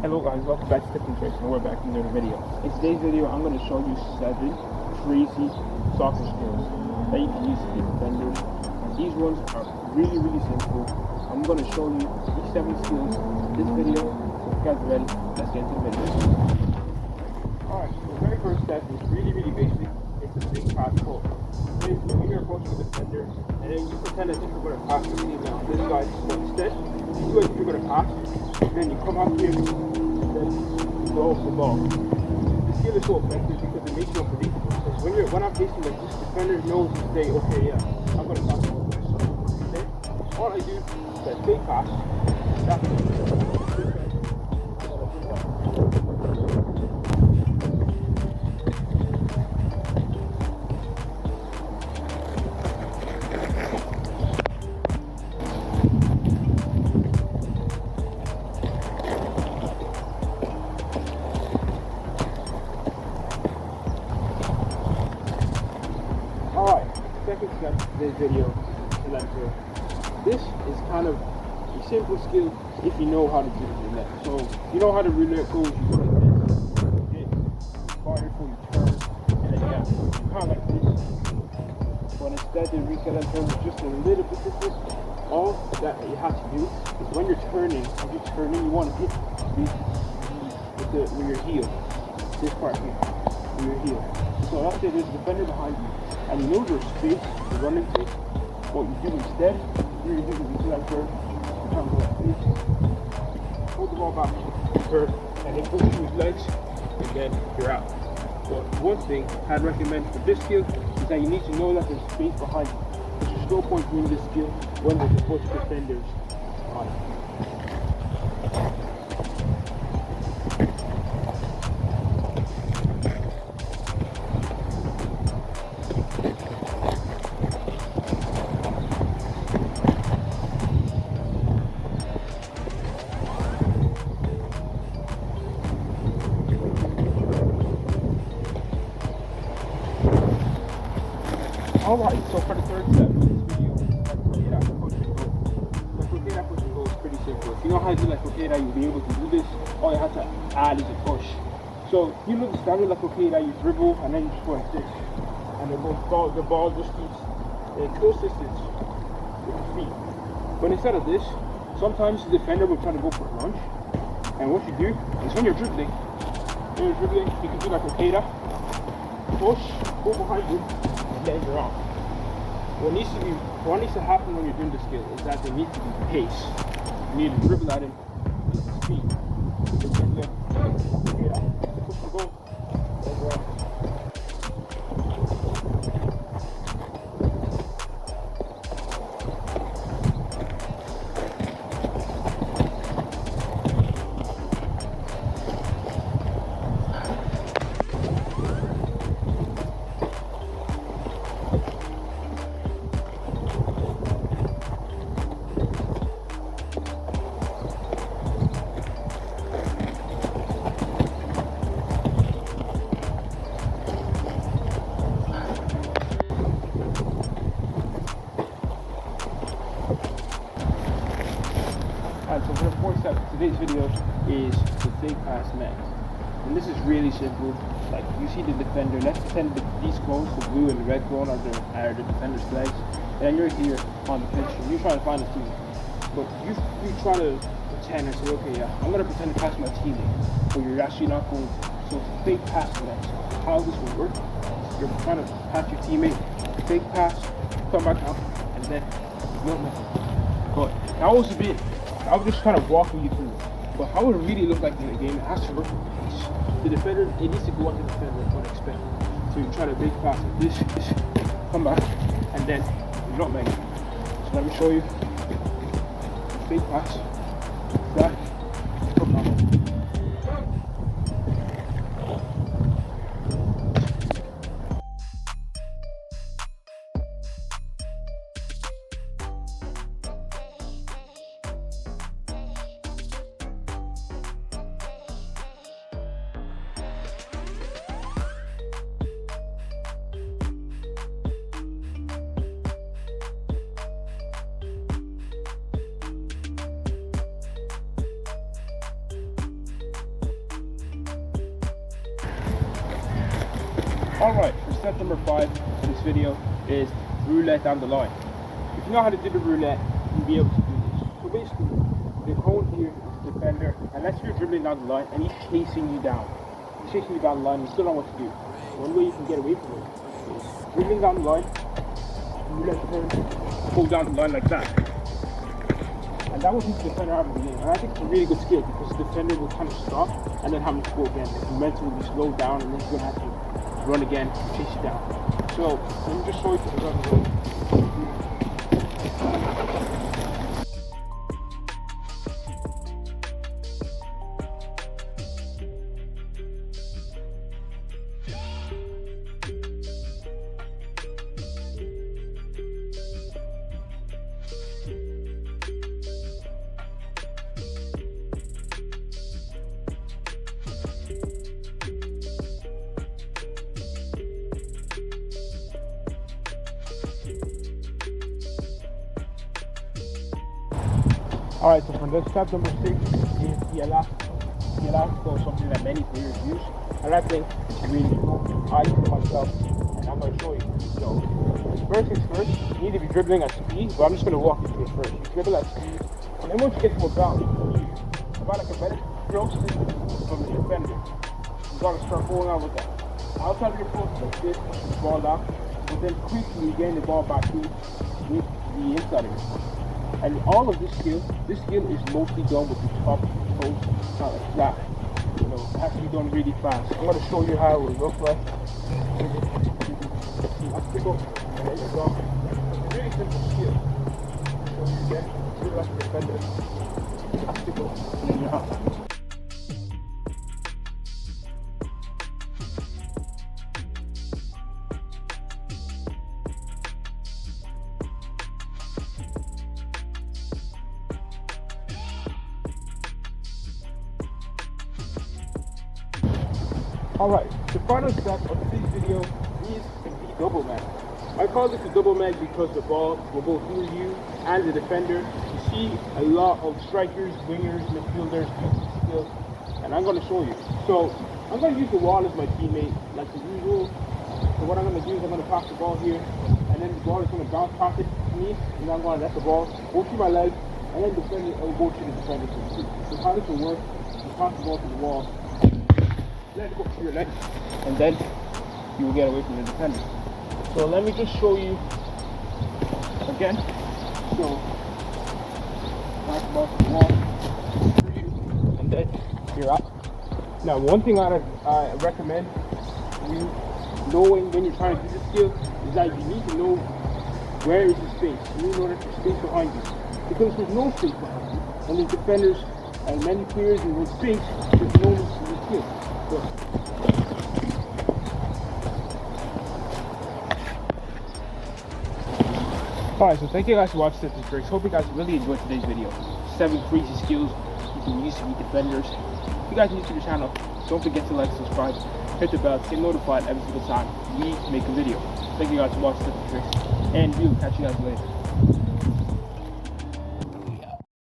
Hello guys, welcome back to Tipping Tricks, and we're back in another video. In today's video, I'm going to show you 7 crazy soccer skills that you can use to be a defender. And these ones are really simple. I'm going to show you these 7 skills in this video. So if you guys are ready, let's get into the video. Alright, so the very first step is really basic. It's a big pass pull. Basically, you're approaching the defender, and then you pretend as if you're going to pass the team now. This guy, so instead, you do as if you're going to pass, and then you come up here, go off the ball. The skill is so effective because it makes you unbelievable. Because when I'm facing like this, defender knows to say, okay, yeah, I'm gonna pass the ball to myself. Then all I do is that fake pass. That's it. Second step to this video is Roulette. This is kind of a simple skill if you know how to do the roulette. So you know how the roulette goes, you go like this, fire before you turn, and then you kind of like this. But instead the roulette turn is just a little bit different. All that you have to do is when you're turning, you want to hit with your heel. This part here, with your heel. So let's say there's a defender behind you, and you know there's space to run into. What you do instead, you're going to do the like turn, kind of like this, hold the ball back, turn, and then push through his legs, and then you're out. But one thing I'd recommend for this skill is that you need to know that there's space behind you. There's no point doing this skill when there's a bunch of defenders on it. Alright, so for the third step in this video, like push and go. Like push and go is pretty simple. If you know how to do like you'll be able to do this. All you have to add is a push. So you look standard like you dribble and then you just go like this. And the ball just keeps close distance with your feet. But instead of this, sometimes the defender will try to go for a lunge. And what you do is when you're dribbling, you can do like push, go behind you, and then you're off. What needs to happen when you're doing the skill is that there needs to be pace. You need to dribble at him with speed. Push the goal, then you're off. So for the fourth step of today's video is the fake pass next. And this is really simple. Like you see the defender, let's pretend that these cones, the blue and the red cone are the defender's legs. And then you're here on the pitch and you're trying to find a teammate. But you try to pretend and say, okay, yeah, I'm going to pretend to pass my teammate. But you're actually not going to. So it's a fake pass next. So how this will work is you're trying to pass your teammate, fake pass, come back up, and then you don't miss it. But that was a bit. I was just kind of walking you through. But how it really look like in the game, it has to work with pace. The defender, it needs to go on the defender unexpected. So you try to big pass like this, come back, and then you don't make it. So let me show you. Big pass, that, come back. Alright, for step number 5 for this video is roulette down the line. If you know how to do the roulette, you'll be able to do this. So basically, the cone here is the defender, unless you're dribbling down the line and he's chasing you down. He's chasing you down the line and you still don't know what to do. One way you can get away from it is dribbling down the line, roulette turn, pull down the line like that. And that will teach the defender out of the beginning. And I think it's a really good skill because the defender will kind of stop and then having to go again. The momentum will be slowed down and then he's going to have to run again, chase you down. So, let me just show you the run. Alright, so for this step number 6 is the Elast. The Elast is something that many players use, and I think it's really cool. I use it myself, and I'm going to show you. So, first things first, you need to be dribbling at speed, but I'm just going to walk you through it first. You dribble at speed, and then once you get to about like a better throw from the defender, you got to start going out with that. Outside of your foot, like this, the ball out, but then quickly you gain the ball back in with the inside of your foot. And all of this skill is mostly done with the top post, not like that. You know, it has to be done really fast. I'm going to show you how it will look like. Let's pick up, and there you go. It's a really simple skill. So you get, really like the defender. Let's pick up, and then you're out. Alright, the final step of this video is the double mag. I call this a double mag because the ball will go through you and the defender. You see a lot of strikers, wingers, midfielders use this skill, and I'm going to show you. So, I'm going to use the wall as my teammate, like the usual. So what I'm going to do is I'm going to pass the ball here, and then the ball is going to bounce past it to me, and I'm going to let the ball go through my leg, and then the defender will go to the defender. So how this will work, you pass the ball to the wall, let it go through your leg, and then you will get away from the defender. So let me just show you again. So pass the ball to the wall, and then you're out. Now, one thing I recommend you knowing when you're trying to do this skill is that you need to know where is the space. You need to know that there's space behind you, because there's no space behind you, and there's defenders and many players in the space. There's no need to do this skill. Alright, so thank you guys for watching this tricks. Hope you guys really enjoyed today's video. 7 crazy skills you can use to beat defenders. If you guys are new to the channel, don't forget to like, subscribe, hit the bell to get notified every single time we make a video. Thank you guys for watching this tricks, and we'll catch you guys later.